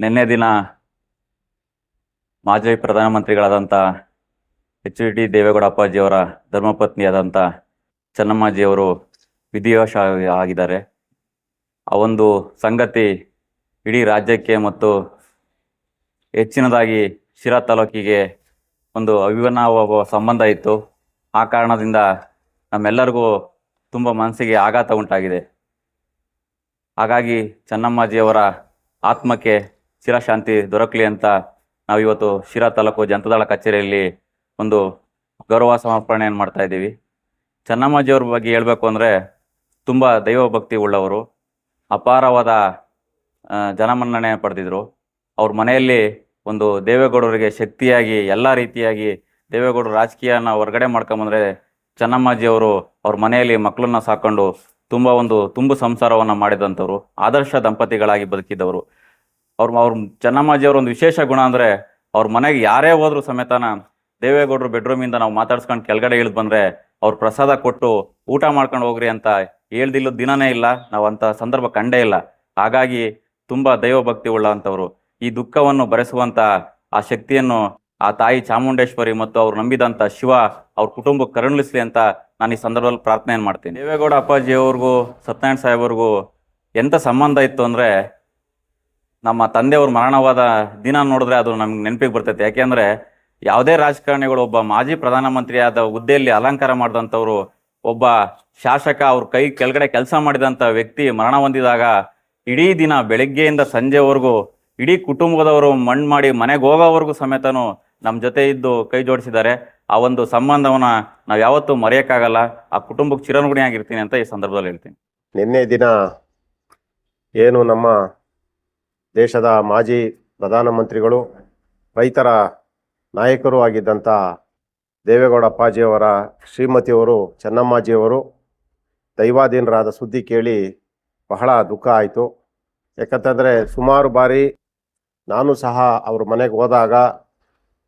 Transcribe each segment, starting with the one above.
ನಿನ್ನೆ ದಿನ ಮಾಜಿ ಪ್ರಧಾನಮಂತ್ರಿಗಳಾದಂಥ ಎಚ್.ಡಿ. ದೇವೇಗೌಡ ಅಪ್ಪಾಜಿಯವರ ಧರ್ಮಪತ್ನಿಯಾದಂಥ ಚೆನ್ನಮ್ಮಾಜಿಯವರು ವಿಧಿವಶ ಆಗಿದ್ದಾರೆ. ಆ ಒಂದು ಸಂಗತಿ ಇಡೀ ರಾಜ್ಯಕ್ಕೆ ಮತ್ತು ಹೆಚ್ಚಿನದಾಗಿ ಶಿರಾ ತಾಲೂಕಿಗೆ ಒಂದು ಅವಿನಾಭಾವ ಸಂಬಂಧ ಇತ್ತು. ಆ ಕಾರಣದಿಂದ ನಮ್ಮೆಲ್ಲರಿಗೂ ತುಂಬ ಮನಸ್ಸಿಗೆ ಆಘಾತ ಉಂಟಾಗಿದೆ. ಹಾಗಾಗಿ ಚೆನ್ನಮ್ಮಾಜಿಯವರ ಆತ್ಮಕ್ಕೆ ಚಿರಶಾಂತಿ ದೊರಕಲಿ ಅಂತ ನಾವಿವತ್ತು ಶಿರಾ ತಾಲೂಕು ಜನತಾದಳ ಕಚೇರಿಯಲ್ಲಿ ಒಂದು ಗೌರವ ಸಮರ್ಪಣೆಯನ್ನು ಮಾಡ್ತಾ ಇದ್ದೀವಿ. ಚೆನ್ನಮ್ಮಾಜಿಯವ್ರ ಬಗ್ಗೆ ಹೇಳಬೇಕು ಅಂದರೆ ತುಂಬ ದೈವಭಕ್ತಿ ಉಳ್ಳವರು, ಅಪಾರವಾದ ಜನಮನ್ನಣೆ ಪಡೆದಿದ್ರು. ಅವ್ರ ಮನೆಯಲ್ಲಿ ಒಂದು ದೇವೇಗೌಡರಿಗೆ ಶಕ್ತಿಯಾಗಿ ಎಲ್ಲ ರೀತಿಯಾಗಿ ದೇವೇಗೌಡರು ರಾಜಕೀಯನ ಹೊರಗಡೆ ಮಾಡ್ಕೊಂಬಂದರೆ ಚೆನ್ನಮ್ಮಾಜಿಯವರು ಅವ್ರ ಮನೆಯಲ್ಲಿ ಮಕ್ಕಳನ್ನ ಸಾಕೊಂಡು ತುಂಬು ಸಂಸಾರವನ್ನು ಮಾಡಿದಂಥವ್ರು, ಆದರ್ಶ ದಂಪತಿಗಳಾಗಿ ಬದುಕಿದ್ದವರು. ಅವ್ರ ಚೆನ್ನಮ್ಮಾಜಿಯವ್ರ ಒಂದು ವಿಶೇಷ ಗುಣ ಅಂದರೆ ಅವ್ರ ಮನೆಗೆ ಯಾರೇ ಹೋದ್ರೂ ಸಮೇತನ ದೇವೇಗೌಡರು ಬೆಡ್ರೂಮಿಂದ ನಾವು ಮಾತಾಡ್ಸ್ಕೊಂಡು ಕೆಳಗಡೆ ಇಳಿದು ಬಂದರೆ ಅವ್ರ ಪ್ರಸಾದ ಕೊಟ್ಟು ಊಟ ಮಾಡ್ಕೊಂಡು ಹೋಗ್ರಿ ಅಂತ ಹೇಳ್ದಿಲ್ಲದ ದಿನನೇ ಇಲ್ಲ, ನಾವು ಅಂಥ ಸಂದರ್ಭ ಕಂಡೇ ಇಲ್ಲ. ಹಾಗಾಗಿ ತುಂಬ ದೈವಭಕ್ತಿ ಉಳ್ಳಂಥವ್ರು. ಈ ದುಃಖವನ್ನು ಭರಿಸುವಂಥ ಆ ಶಕ್ತಿಯನ್ನು ಆ ತಾಯಿ ಚಾಮುಂಡೇಶ್ವರಿ ಮತ್ತು ಅವ್ರು ನಂಬಿದಂಥ ಶಿವ ಅವ್ರ ಕುಟುಂಬಕ್ಕೆ ಕರುಣಿಸಲಿ ಅಂತ ನಾನು ಈ ಸಂದರ್ಭದಲ್ಲಿ ಪ್ರಾರ್ಥನೆಯನ್ನು ಮಾಡ್ತೀನಿ. ದೇವೇಗೌಡ ಅಪ್ಪಾಜಿಯವ್ರಿಗೂ ಸತ್ಯನಾರಾಯಣ ಸಾಹೇಬ್ರಿಗೂ ಎಂಥ ಸಂಬಂಧ ಇತ್ತು ಅಂದರೆ, ನಮ್ಮ ತಂದೆಯವ್ರ ಮರಣವಾದ ದಿನ ನೋಡಿದ್ರೆ ಅದು ನಮ್ಗೆ ನೆನಪಿಗೆ ಬರ್ತೈತೆ. ಯಾಕೆಂದರೆ ಯಾವುದೇ ರಾಜಕಾರಣಿಗಳು ಒಬ್ಬ ಮಾಜಿ ಪ್ರಧಾನಮಂತ್ರಿಯಾದ ಹುದ್ದೆಯಲ್ಲಿ ಅಲಂಕಾರ ಮಾಡಿದಂಥವ್ರು, ಒಬ್ಬ ಶಾಸಕ ಅವ್ರ ಕೈ ಕೆಳಗಡೆ ಕೆಲಸ ಮಾಡಿದಂಥ ವ್ಯಕ್ತಿ ಮರಣ ಹೊಂದಿದಾಗ ಇಡೀ ದಿನ ಬೆಳಗ್ಗೆಯಿಂದ ಸಂಜೆವರೆಗೂ ಇಡೀ ಕುಟುಂಬದವರು ಮಣ್ಣು ಮಾಡಿ ಮನೆಗೆ ಹೋಗೋವರೆಗೂ ಸಮೇತನೂ ನಮ್ಮ ಜೊತೆ ಇದ್ದು ಕೈ ಜೋಡಿಸಿದ್ದಾರೆ. ಆ ಒಂದು ಸಂಬಂಧವನ್ನು ನಾವು ಯಾವತ್ತೂ ಮರೆಯೋಕ್ಕಾಗಲ್ಲ. ಆ ಕುಟುಂಬಕ್ಕೆ ಚಿರಋಣಿಯಾಗಿರ್ತೀನಿ ಅಂತ ಈ ಸಂದರ್ಭದಲ್ಲಿ ಹೇಳ್ತೀನಿ. ನಿನ್ನೆ ದಿನ ಏನು ನಮ್ಮ ದೇಶದ ಮಾಜಿ ಪ್ರಧಾನಮಂತ್ರಿಗಳು, ರೈತರ ನಾಯಕರು ಆಗಿದ್ದಂಥ ದೇವೇಗೌಡ ಅಪ್ಪಾಜಿಯವರ ಶ್ರೀಮತಿಯವರು ಚೆನ್ನಮ್ಮಾಜಿಯವರು ದೈವಾಧೀನರಾದ ಸುದ್ದಿ ಕೇಳಿ ಬಹಳ ದುಃಖ ಆಯಿತು. ಯಾಕಂತಂದರೆ ಸುಮಾರು ಬಾರಿ ನಾನು ಸಹ ಅವ್ರ ಮನೆಗೆ ಹೋದಾಗ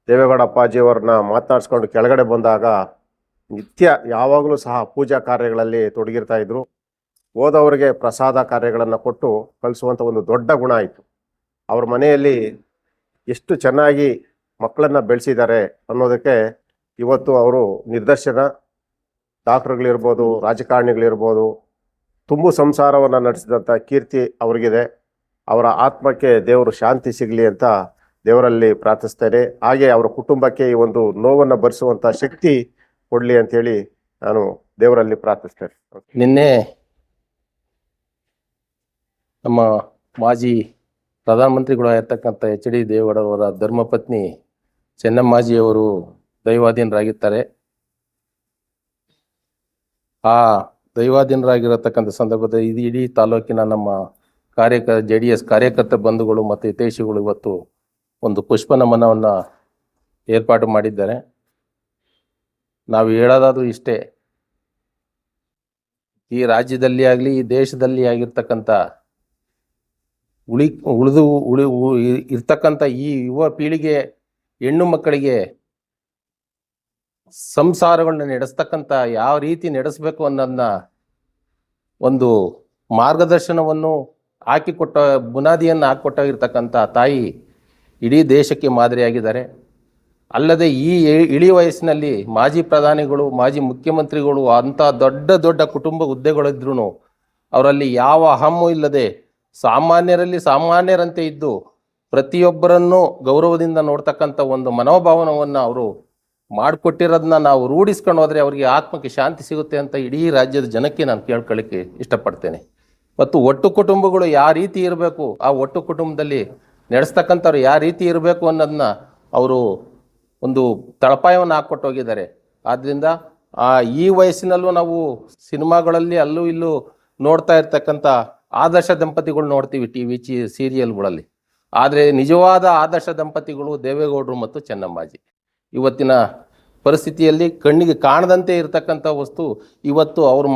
ದೇವೇಗೌಡ ಅಪ್ಪಾಜಿಯವ್ರನ್ನ ಮಾತನಾಡಿಸ್ಕೊಂಡು ಕೆಳಗಡೆ ಬಂದಾಗ ನಿತ್ಯ ಯಾವಾಗಲೂ ಸಹ ಪೂಜಾ ಕಾರ್ಯಗಳಲ್ಲಿ ತೊಡಗಿರ್ತಾಯಿದ್ರು. ಹೋದವರಿಗೆ ಪ್ರಸಾದ ಕಾರ್ಯಗಳನ್ನು ಕೊಟ್ಟು ಕಳಿಸುವಂಥ ಒಂದು ದೊಡ್ಡ ಗುಣ ಆಯಿತು. ಅವ್ರ ಮನೆಯಲ್ಲಿ ಎಷ್ಟು ಚೆನ್ನಾಗಿ ಮಕ್ಕಳನ್ನು ಬೆಳೆಸಿದ್ದಾರೆ ಅನ್ನೋದಕ್ಕೆ ಇವತ್ತು ಅವರು ನಿದರ್ಶನ. ಡಾಕ್ಟ್ರುಗಳಿರ್ಬೋದು, ರಾಜಕಾರಣಿಗಳಿರ್ಬೋದು, ತುಂಬು ಸಂಸಾರವನ್ನು ನಡೆಸಿದಂಥ ಕೀರ್ತಿ ಅವ್ರಿಗಿದೆ. ಅವರ ಆತ್ಮಕ್ಕೆ ದೇವರು ಶಾಂತಿ ಸಿಗಲಿ ಅಂತ ದೇವರಲ್ಲಿ ಪ್ರಾರ್ಥಿಸ್ತೇನೆ. ಹಾಗೆ ಅವರ ಕುಟುಂಬಕ್ಕೆ ಈ ಒಂದು ನೋವನ್ನು ಭರಿಸುವಂಥ ಶಕ್ತಿ ಕೊಡಲಿ ಅಂಥೇಳಿ ನಾನು ದೇವರಲ್ಲಿ ಪ್ರಾರ್ಥಿಸ್ತೇನೆ. ನಿನ್ನೆ ನಮ್ಮ ಮಾಜಿ ಪ್ರಧಾನಮಂತ್ರಿಗಳು ಆಗಿರ್ತಕ್ಕಂಥ ಎಚ್.ಡಿ. ದೇವೇಗೌಡರವರ ಧರ್ಮಪತ್ನಿ ಚೆನ್ನಮ್ಮಾಜಿಯವರು ದೈವಾಧೀನರಾಗಿರ್ತಾರೆ. ಆ ದೈವಾಧೀನರಾಗಿರತಕ್ಕಂಥ ಸಂದರ್ಭದಲ್ಲಿ ಇಡೀ ತಾಲೂಕಿನ ನಮ್ಮ JDS ಕಾರ್ಯಕರ್ತ ಬಂಧುಗಳು ಮತ್ತು ಹಿತೈಷಿಗಳು ಇವತ್ತು ಒಂದು ಪುಷ್ಪ ನಮನವನ್ನು ಏರ್ಪಾಡು ಮಾಡಿದ್ದಾರೆ. ನಾವು ಹೇಳೋದಾದ್ರೂ ಇಷ್ಟೇ, ಈ ರಾಜ್ಯದಲ್ಲಿ ಆಗಲಿ ಈ ದೇಶದಲ್ಲಿ ಆಗಿರ್ತಕ್ಕಂಥ ಇರ್ತಕ್ಕಂಥ ಈ ಯುವ ಪೀಳಿಗೆ ಹೆಣ್ಣು ಮಕ್ಕಳಿಗೆ ಸಂಸಾರಗಳನ್ನ ನಡೆಸ್ತಕ್ಕಂಥ ಯಾವ ರೀತಿ ನಡೆಸಬೇಕು ಅನ್ನೋದನ್ನ ಒಂದು ಮಾರ್ಗದರ್ಶನವನ್ನು ಹಾಕಿಕೊಟ್ಟ, ಬುನಾದಿಯನ್ನು ಹಾಕಿಕೊಟ್ಟಿರ್ತಕ್ಕಂಥ ತಾಯಿ ಇಡೀ ದೇಶಕ್ಕೆ ಮಾದರಿಯಾಗಿದ್ದಾರೆ. ಅಲ್ಲದೆ ಈ ಇಳಿ ವಯಸ್ಸಿನಲ್ಲಿ ಮಾಜಿ ಪ್ರಧಾನಿಗಳು, ಮಾಜಿ ಮುಖ್ಯಮಂತ್ರಿಗಳು, ಅಂಥ ದೊಡ್ಡ ದೊಡ್ಡ ಕುಟುಂಬ ಹುದ್ದೆಗಳಿದ್ರೂ ಅವರಲ್ಲಿ ಯಾವ ಅಹಮ್ಮು ಇಲ್ಲದೆ ಸಾಮಾನ್ಯರಲ್ಲಿ ಸಾಮಾನ್ಯರಂತೆ ಇದ್ದು ಪ್ರತಿಯೊಬ್ಬರನ್ನೂ ಗೌರವದಿಂದ ನೋಡ್ತಕ್ಕಂಥ ಒಂದು ಮನೋಭಾವನವನ್ನು ಅವರು ಮಾಡಿಕೊಟ್ಟಿರೋದನ್ನ ನಾವು ರೂಢಿಸ್ಕೊಂಡು ಹೋದರೆ ಅವರಿಗೆ ಆತ್ಮಕ್ಕೆ ಶಾಂತಿ ಸಿಗುತ್ತೆ ಅಂತ ಇಡೀ ರಾಜ್ಯದ ಜನಕ್ಕೆ ನಾನು ಕೇಳ್ಕೊಳ್ಳಿಕ್ಕೆ ಇಷ್ಟಪಡ್ತೇನೆ. ಮತ್ತು ಒಟ್ಟು ಕುಟುಂಬಗಳು ಯಾವ ರೀತಿ ಇರಬೇಕು, ಆ ಒಟ್ಟು ಕುಟುಂಬದಲ್ಲಿ ನಡೆಸ್ತಕ್ಕಂಥವ್ರು ಯಾವ ರೀತಿ ಇರಬೇಕು ಅನ್ನೋದನ್ನ ಅವರು ಒಂದು ತಳಪಾಯವನ್ನು ಹಾಕ್ಕೊಟ್ಟು ಹೋಗಿದ್ದಾರೆ. ಆದ್ದರಿಂದ ಈ ವಯಸ್ಸಿನಲ್ಲೂ ನಾವು ಸಿನಿಮಾಗಳಲ್ಲಿ ಅಲ್ಲೂ ಇಲ್ಲೂ ನೋಡ್ತಾ ಇರ್ತಕ್ಕಂಥ ಆದರ್ಶ ದಂಪತಿಗಳು ನೋಡ್ತೀವಿ TV ಸೀರಿಯಲ್ಗಳಲ್ಲಿ. ಆದರೆ ನಿಜವಾದ ಆದರ್ಶ ದಂಪತಿಗಳು ದೇವೇಗೌಡರು ಮತ್ತು ಚೆನ್ನಮ್ಮಾಜಿ. ಇವತ್ತಿನ ಪರಿಸ್ಥಿತಿಯಲ್ಲಿ ಕಣ್ಣಿಗೆ ಕಾಣದಂತೆ ಇರತಕ್ಕಂಥ ವಸ್ತು ಇವತ್ತು ಅವರು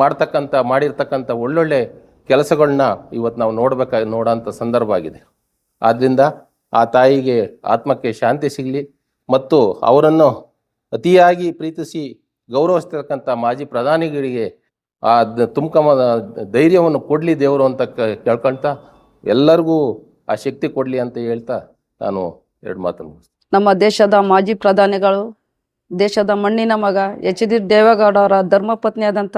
ಮಾಡಿರ್ತಕ್ಕಂಥ ಒಳ್ಳೊಳ್ಳೆ ಕೆಲಸಗಳನ್ನ ಇವತ್ತು ನಾವು ನೋಡೋಂಥ ಸಂದರ್ಭ ಆಗಿದೆ. ಆದ್ದರಿಂದ ಆ ತಾಯಿಗೆ ಆತ್ಮಕ್ಕೆ ಶಾಂತಿ ಸಿಗಲಿ ಮತ್ತು ಅವರನ್ನು ಅತಿಯಾಗಿ ಪ್ರೀತಿಸಿ ಗೌರವಿಸ್ತಕ್ಕಂಥ ಮಾಜಿ ಪ್ರಧಾನಿಗಳಿಗೆ ಆ ಧೈರ್ಯವನ್ನು ಕೊಡಲಿ ದೇವರು ಅಂತ ಕೇಳ್ಕೊಳ್ತಾ ಎಲ್ಲರಿಗೂ ಆ ಶಕ್ತಿ ಕೊಡಲಿ ಅಂತ ಹೇಳ್ತಾ ನಾನು 2 ಮಾತನ್ನು ಮುಗಿಸ್ತೀನಿ. ನಮ್ಮ ದೇಶದ ಮಾಜಿ ಪ್ರಧಾನಿಗಳು, ದೇಶದ ಮಣ್ಣಿನ ಮಗ ಎಚ್.ಡಿ. ದೇವೇಗೌಡ ಅವರ ಧರ್ಮಪತ್ನಿಯಾದಂಥ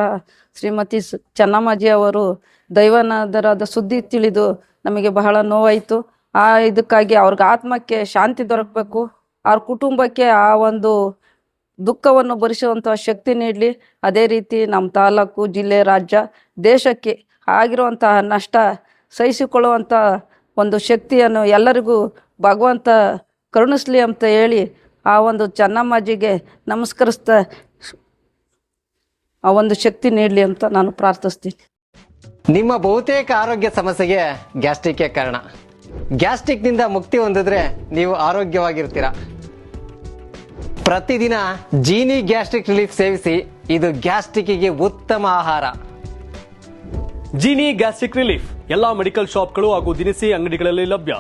ಶ್ರೀಮತಿ ಚೆನ್ನಮ್ಮಾಜಿ ಅವರು ದೈವಾನಾಥರಾದ ಸುದ್ದಿ ತಿಳಿದು ನಮಗೆ ಬಹಳ ನೋವಾಯಿತು. ಇದಕ್ಕಾಗಿ ಅವ್ರಿಗೆ ಆತ್ಮಕ್ಕೆ ಶಾಂತಿ ದೊರಕಬೇಕು, ಅವ್ರ ಕುಟುಂಬಕ್ಕೆ ಆ ಒಂದು ದುಃಖವನ್ನು ಭರಿಸುವಂಥ ಶಕ್ತಿ ನೀಡಲಿ. ಅದೇ ರೀತಿ ನಮ್ಮ ತಾಲೂಕು, ಜಿಲ್ಲೆ, ರಾಜ್ಯ, ದೇಶಕ್ಕೆ ಆಗಿರುವಂತಹ ನಷ್ಟ ಸಹಿಸಿಕೊಳ್ಳುವಂಥ ಒಂದು ಶಕ್ತಿಯನ್ನು ಎಲ್ಲರಿಗೂ ಭಗವಂತ ಕರುಣಿಸ್ಲಿ ಅಂತ ಹೇಳಿ ಆ ಒಂದು ಚೆನ್ನಮ್ಮಾಜಿಗೆ ನಮಸ್ಕರಿಸ್ತಾ ಆ ಒಂದು ಶಕ್ತಿ ನೀಡಲಿ ಅಂತ ನಾನು ಪ್ರಾರ್ಥಿಸ್ತೀನಿ. ನಿಮ್ಮ ಬಹುತೇಕ ಆರೋಗ್ಯ ಸಮಸ್ಯೆಗೆ ಗ್ಯಾಸ್ಟ್ರಿಕ್ ಕಾರಣ. ಗ್ಯಾಸ್ಟ್ರಿಕ್ನಿಂದ ಮುಕ್ತಿ ಹೊಂದಿದ್ರೆ ನೀವು ಆರೋಗ್ಯವಾಗಿರ್ತೀರ. ಪ್ರತಿದಿನ ಜೀನಿ ಗ್ಯಾಸ್ಟ್ರಿಕ್ ರಿಲೀಫ್ ಸೇವಿಸಿ. ಇದು ಗ್ಯಾಸ್ಟ್ರಿಕ್ಗೆ ಉತ್ತಮ ಆಹಾರ. ಜೀನಿ ಗ್ಯಾಸ್ಟ್ರಿಕ್ ರಿಲೀಫ್ ಎಲ್ಲಾ ಮೆಡಿಕಲ್ ಶಾಪ್ಗಳು ಹಾಗೂ ದಿನಸಿ ಅಂಗಡಿಗಳಲ್ಲಿ ಲಭ್ಯ.